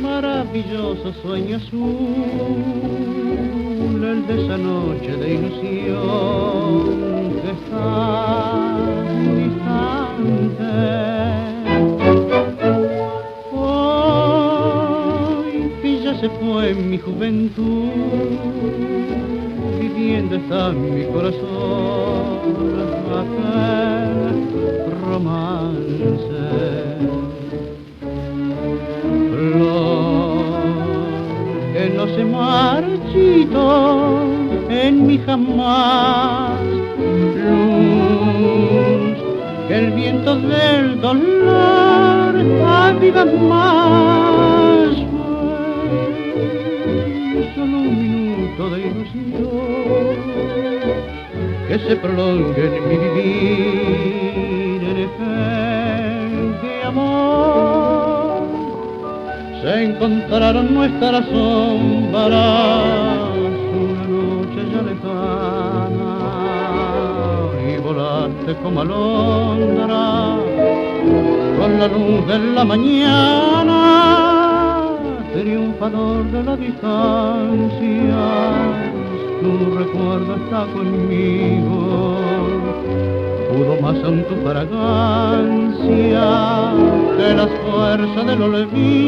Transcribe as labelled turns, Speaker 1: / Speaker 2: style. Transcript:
Speaker 1: Maravilloso sueño azul, el de esa noche de ilusión que está distante. Hoy que ya se fue mi juventud, viviendo está en mi corazón aquel romance. Que no se marchito en mí jamás, luz que el viento del dolor aviva más. Fue solo un minuto de ilusión que se prolongue en mi vivir, en efecto amor. Se encontraron nuestras sombras una noche ya lejana y volaste como alondra con la luz de la mañana, triunfador de la distancia. Tu recuerdo está conmigo, pudo más aún tu fragancia que las fuerzas del olvido.